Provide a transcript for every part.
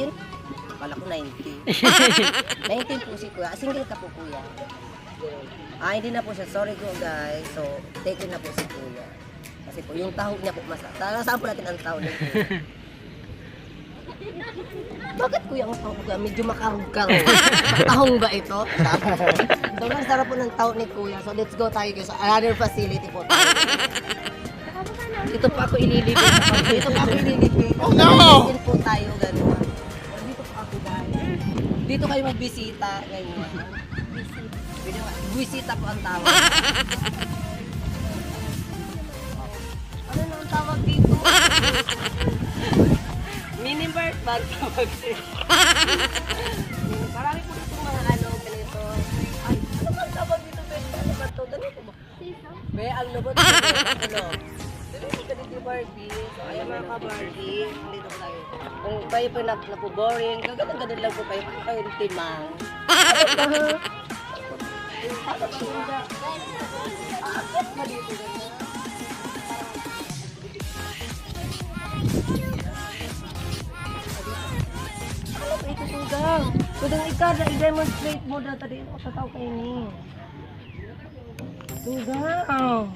19? Akala ko 90. 19 po si kuya. Single ka po kuya. Hindi na po siya. Sorry po guys. So, take na po si kuya. Kasi po, yung tahog niya po saan po natin ang tahog niya kuya? Bakit kuya ang tahog ka? Medyo makarug-karug. Tahong ba ito? Sobrang sarap po ng tahog ni kuya. So, let's go tayo guys. Another facility po tayo. Dito pa ako ililibig. Dito pa ako ililibig. Oh no! Dito po tayo, gano'n. Dito po ako guys. Dito kayo magbisita, ganyan. Bisita po ang tawag. Ano na ang tawag dito? Mini-bird bag tawag siya. Marami po itong mga ganito. Ay, ano ba ang tawag dito? Ano ba ito? Dali po ba? Be, ang lubot. Ano? Dali po ka dito Barbie. So, ayan mga ka-Barbie. Dito po tayo. Kung kayo po napo-boring, gaganda-ganda lang po kayo. Kung kayo timang. Ano ba? Akit ba dito? Ano ba ito tugang? Tugang ikaw na i-demonstrate mo na tadi ako sa tao kayo ni. Tugang!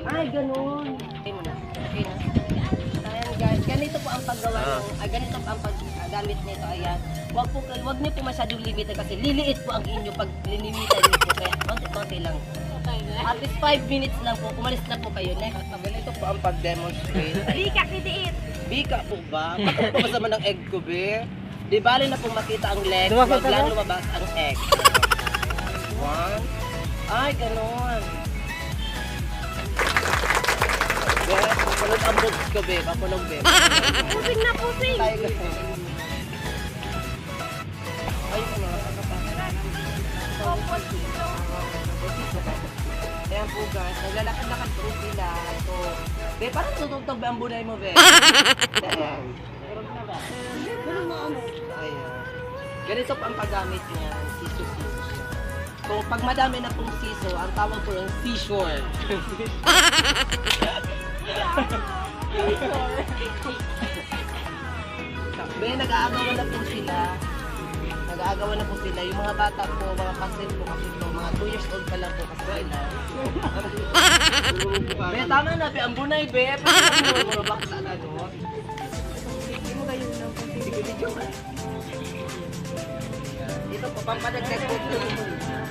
Ay, ganun. Okay mo na. Okay na. Ayan guys, ganito po ang paggawa ng, ganito po ang paggamit nito. Ayan. Wag niyo po masyadong limita kasi liliit po ang inyo pag linimitan niyo po. Kaya konti-konti lang. At least 5 minutes lang po. Kumalis na po kayo. Next. Ganito po ang pag-demonstrate. Bika, kidiit. Bika po ba? Bakit po masama ng egg ko, be? Di bali na po makita ang leg. Wag lang lumabas ang egg. One. Ay, ganon. Yes, papunog ang boobs ko, be. Papunog, be. Pusing na pusing. Tayo ko. Ay, ano, ayan po guys, naglalakad-lakad po sila. So, be, parang tutugtog ba ang bunay mo, be? Ayan. Ayan. Ganito po ang paggamit niya, siso-siso. So, pag madami na pong siso, ang tawag po yung seashore. Be, nag-aagawan na po sila. Nag-aagawan na po sila. Yung mga bata po, mga pasin po kasi po, mga 2 years old pa lang po kasi sila. Be, tama na, be. Ang bunay, be. Pagkakang mo, baksa na doon. Hindi mo kayo lang po. Video ka. Dito po, pampadagdag po ito.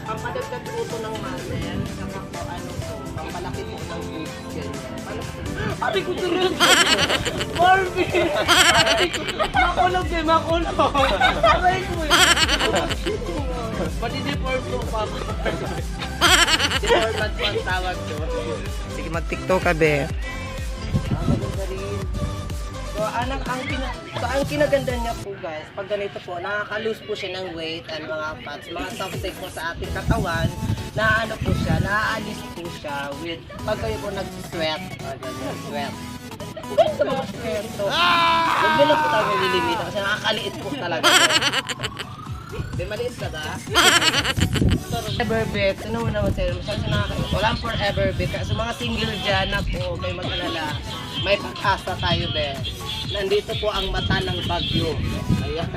Pampadagdag po ito ng muscle. Saka po, ano po, pampalaki po ng boobs. Ari ko ito rin. Barbie! Makulog, be. Makulog. Aray ko eh. Pati di porno pa ako. Si Format po ang tawag to. Sige, mag-tiktok ka, be. Maganda rin. So, ang kinaganda niya po, guys, pag ganito po, nakaka-lose po siya ng weight and mga fats, mga toxic po sa ating katawan, na ano po siya, naaalis po siya with, pag kayo po nag-sweat, sweat. Ganun sa mga sweat. So, huwag nyo lang po tayo nililimita kasi nakakaliit po talaga. Di maliit ka ba? Forever bit. Ano mo naman sa'yo? Masyadong nakakaliit. Walang forever bit. Kasi mga single dyan na po, kayo mag-alala. May pag-asa tayo, be. Nandito po ang mata ng bagyo. Ayan.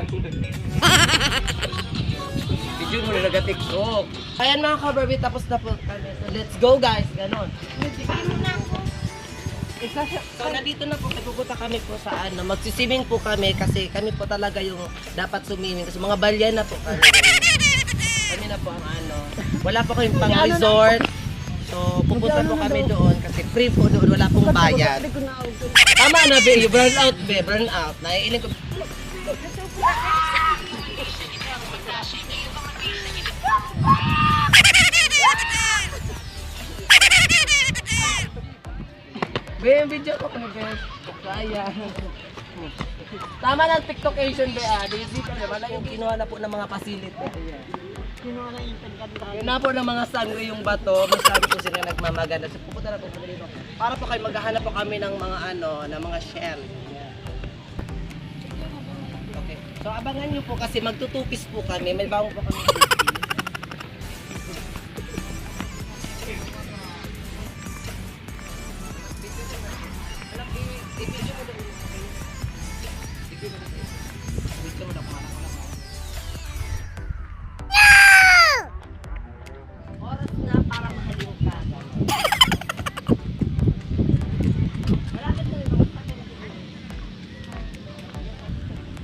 Video mo na nag-tiktok. Ayan mga ka-Barbie, tapos na po kami. So, let's go guys. Ganon. So, nandito na po, pupunta kami po sa ano, magsiswimming po kami kasi kami po talaga yung dapat swimming kasi mga balyan na po kami. Kami na po ang ano, wala po kami pang resort. So, pupunta po kami doon kasi free po doon, wala pong bayad. Tama na, be, you burn out, be, burn out. Naiiling ko. Be, video ko kami, be. Kaya. Tama na TikTok Asian, be, dito na, wala yung kinuha na po ng mga facility. Yun na po ng mga sangre yung bato, masabi po sila nagmamaganda. So, pupunta na po kami dito. Para po kayo maghahanap po kami ng mga ano, ng mga shell. Okay. So abangan nyo po kasi magtutupis po kami. May bago po kami. Video mo doon.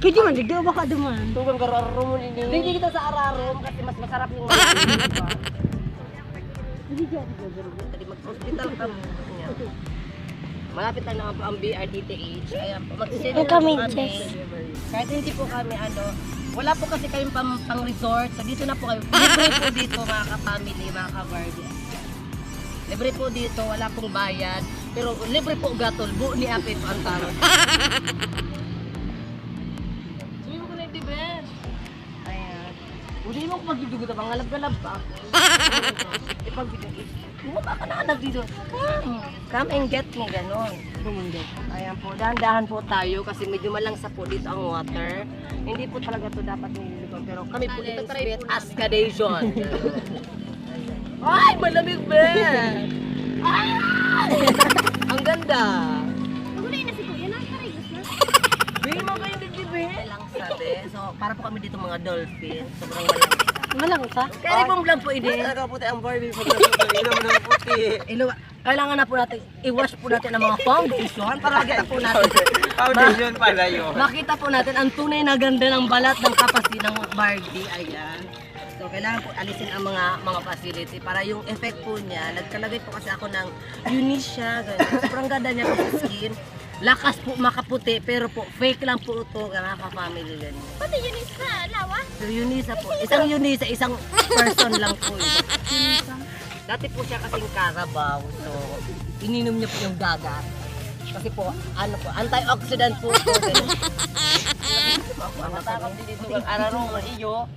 Pwede man, di ba ka duman? Tugang kararo mo nini. Hindi kita sa ararom kasi mas masarap yung Tadi mag-hospital ka mo. Malapit lang naman po ang BRTTH. Kaya mag-send Ang kami, kami. Kahit hindi po kami wala po kasi kayong pang resort. So dito na po kayo. Libre po dito mga ka-family, mga ka-Barbie. Libre po dito, wala pong bayad. Pero libre po gatol, buo ni Ape po ang tawag. Sabi mo ko na yung best. Ayan. Hindi mo ko magdudugot ang galab-galab pa ako. Ipag-dudugot. Bumaba ka na anak dito. Come and get me, ganon. Ayan po, dahan-dahan po tayo kasi medyo malangsa po dito ang water. Hindi po talaga to dapat nililigon. Pero kami po dito try po Ascadation. Ay, malamig ba? Ay! Ang ganda. Nagulay na si Kuya, nakarigos na. Hindi mo kayo nagdibi. Lang sabi. So, para po kami dito mga dolphin. Sobrang malangsa. Malangsa? Kaya rin pong vlog po, Ide. Talaga puti ang Barbie pag nasusunod ng puti. Kailangan na po natin, i-wash po natin ang mga foundation para makita po natin. Foundation pala yun. Makita po natin ang tunay na ganda ng balat ng kapasi ng Barbie. Ayan. So, kailangan po alisin ang mga facility para yung effect po niya. Nagkalagay po kasi ako ng Unisha. Ganyan. Sobrang ganda niya po sa skin. Lakas po makaputi pero po fake lang po ito. Mga ka-family ganyan. Pati yun isa, lawa. So, Unisa po. Isang Unisa, isang person lang po yun. Dati po siya kasing Carabao. So, ininom niya po yung dagat. Kasi po, antioxidant po ito. Ang matakam din dito ang araro, iyo.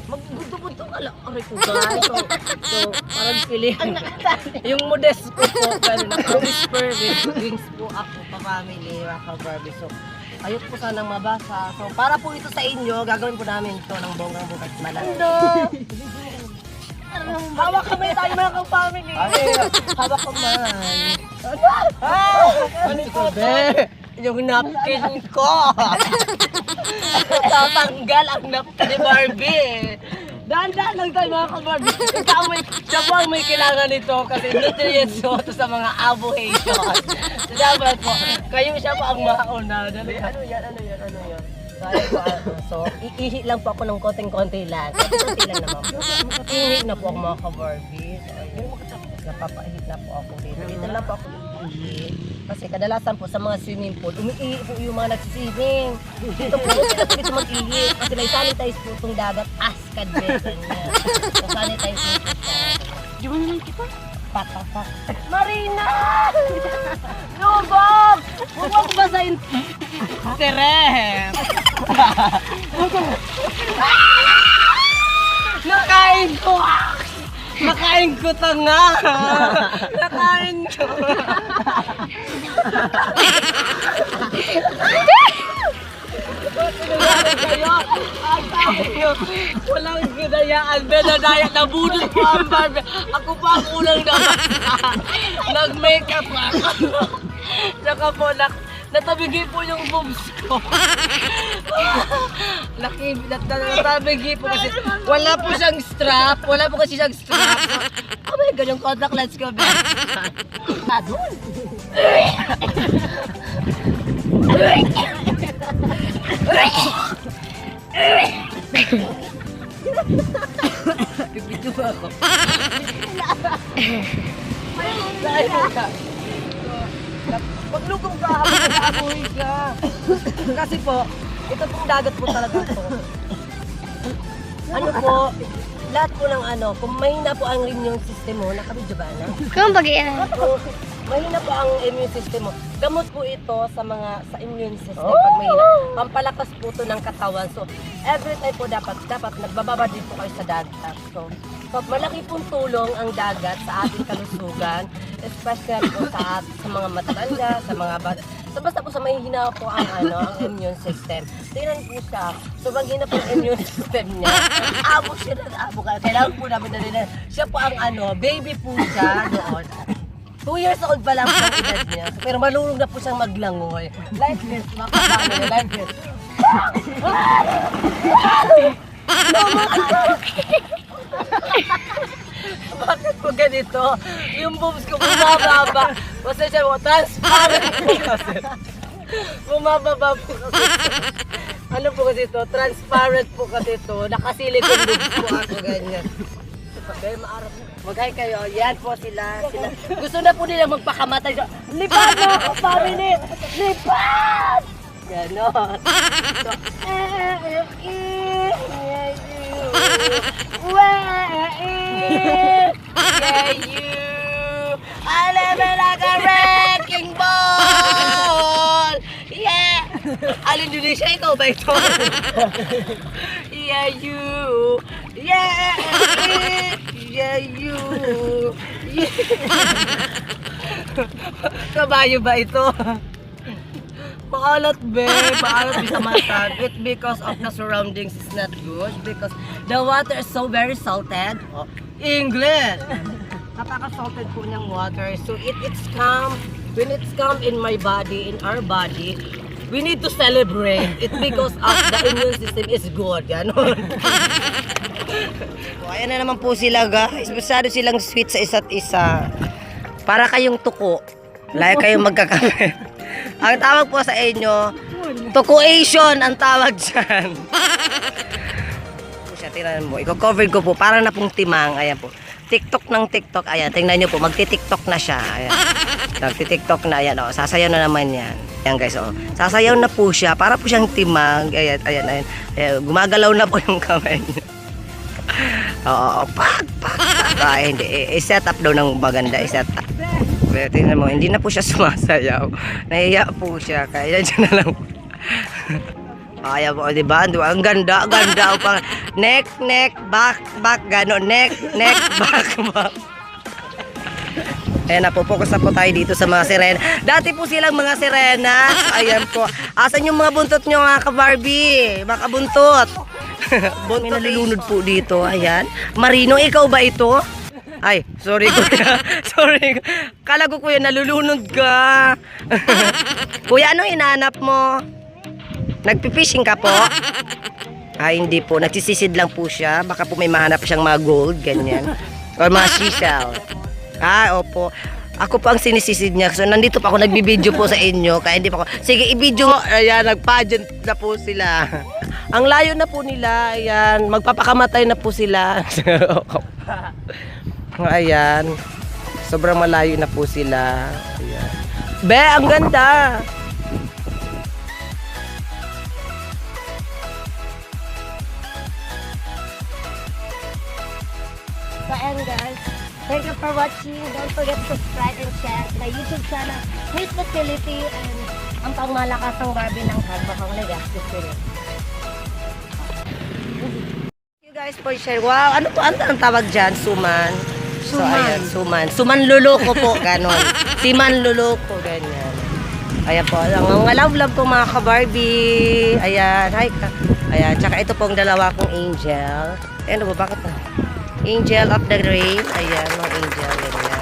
Magbuto-buto ka lang. Aray ko guys. So, parang pilihan. Yung modest ko po, ganun. Naka-whisper with wings po ako, pa-family, ka-Barbie. So, ayos po sanang mabasa. So, para po ito sa inyo, gagawin po namin ito ng bonggang bukas malaki. Hawak kamay tayo mga ka-family. Hawak kamay. Ano ito, be? Yung napkin ko. Tatanggal ang napkin ni Barbie. Dahan-dahan lang tayo mga ka-Barbie. Siya po ang may kailangan nito kasi nutrients po ito sa mga abohation. So dapat po, kayo siya po ang mauna. Ano yan? So, ayun po, so iihi lang po ako ng konting-konti lang. Konti lang naman po. Iihi na po ako mga ka-Barbie. So ayun, napapahit na po ako dito. Dito lang po ako iihi. Kasi kadalasan po sa mga swimming pool, umiihi po yung mga nagsiswimming. Dito po, sila po dito mag-ihi. Kasi may sanitize po itong dagat, Ascad Besan niya. So sanitize po siya. Di ba naman kita? Patatak. Marina! Lubog! Huwag ba sa internet? Nakain ko! Nakain ko tanga! Nakain ko! Kayo, ang tawag nyo, walang ginayaan, benadaya, nabudol po ang Barbie. Ako pa ang unang naman. Nag-makeup ako. Saka po, natabigi po yung boobs ko. Natabigi po kasi wala po siyang strap. Wala po kasi siyang strap. Oh my God, yung contact lens ko, Ben. Nadun. Pipito ba ako? Dahil ka. Paglugong ka, mag-aabuhin ka. Kasi po, ito pong dagat po talaga ito. Ano po, lahat po ng kung mahina po ang immune system mo, nakabidyo ba na? Kung bagay Kung mahina po ang immune system mo, gamot po ito sa immune system pag mahina. Pampalakas po ito ng katawan. So, every time po dapat nagbababa din po kayo sa dagat. So malaki pong tulong ang dagat sa ating kalusugan, especially po sa mga matatanda, sa mga bata. So basta po sa mahihina po ang immune system. Tingnan po siya. So pag hina po ang immune system niya, abo siya nag-abo ka. Kailangan po namin na rin. Siya po ang baby po siya doon. 2 years old pa lang po ang edad niya. Pero malulog na po siyang maglangoy. Like this, makasama niya, like this. Bakit po ganito? Yung boobs ko bumababa. Kasi siya mo, transparent po kasi. Bumababa po kasi ito. Ano po kasi ito? Transparent po kasi ito. Nakasilicon boobs po ako ganyan. Kaya maarap na. Mag-hi kayo. Yan po sila. Gusto na po nila magpakamatay. Lipat na ako, pamilit! Lipat! Ganon. So, yeah, you. I live like a wrecking ball. Yeah. Alin Indonesia, ikaw ba ito? Yeah, you. Yeah. Yeah, you. Yeah. Kabayo ba ito? Maalat be, maalat sa mata. It because of the surroundings is not good because the water is so very salted. Oh, English. Napaka-salted po ng water. So it's come, when it's come in my body, in our body, we need to celebrate. It's because of the immune system is good. Ganon. So, ayan na naman po sila guys. Masyado silang sweet sa isa't isa. Para kayong tuko. Laya kayong magkakamit. Ang tawag po sa inyo, tukuation ang tawag dyan. Siya, tingnan mo. Iko-cover ko po. Para na pong timang. Ayan po. TikTok ng TikTok. Ayan, tingnan nyo po. Magti-TikTok na siya. Ayan. Magti-TikTok na. Ayan, oh. Sasayaw na naman yan. Ayan guys, oh. Sasayaw na po siya. Para po siyang timang. Ayan, ayan, ayan. Ayan, gumagalaw na po yung kamay niya. Oo, pak. Ay, hindi. I-set up daw ng maganda. I-set up. Pero tingnan mo, hindi na po siya sumasayaw. Nahiya po siya. Kaya dyan na lang. Kaya po, diba? Ang ganda, ganda. Neck, back, gano'n. Neck, back. Ayan na po, focus na po tayo dito sa mga sirena. Dati po silang mga sirena. Ayan po. Asan yung mga buntot nyo mga ka-Barbie? Mga kabuntot. May nalulunod po dito. Ayan. Marino, ikaw ba ito? Ay, sorry kuya. Sorry. Kala ko kuya, nalulunod ka. Kuya, ano hinahanap mo? Nagpipishing ka po? Ay, hindi po. Nagsisisid lang po siya. Baka po may mahanap siyang mga gold, ganyan. Or mga seashell. Ah, opo. Ako po ang sinisisid niya. So, nandito pa ako, nagbibideo po sa inyo. Kaya hindi pa ako. Sige, i-video mo. Ayan, nag-pageant na po sila. Ang layo na po nila. Ayan, magpapakamatay na po sila. Ayan. Sobrang malayo na po sila. Ayan. Be, ang ganda. So, and guys, thank you for watching. Don't forget to subscribe and share my YouTube channel, Hate Facility, and ang pangmalakasang Barbie ng Hagbakang Nagastos ko rin. Thank you guys for share. Wow, ano po ang tawag dyan? Suman. So, ayan, suman. Suman luloko po, ganon. Siman luloko, ganyan. Ayan po, ang mga love ko mga ka-Barbie. Ayan, hi ka. Ayan, tsaka ito pong dalawa kong angel. Ayan, bakit na? Angel of the rain. Ayan, mga angel. Ganyan.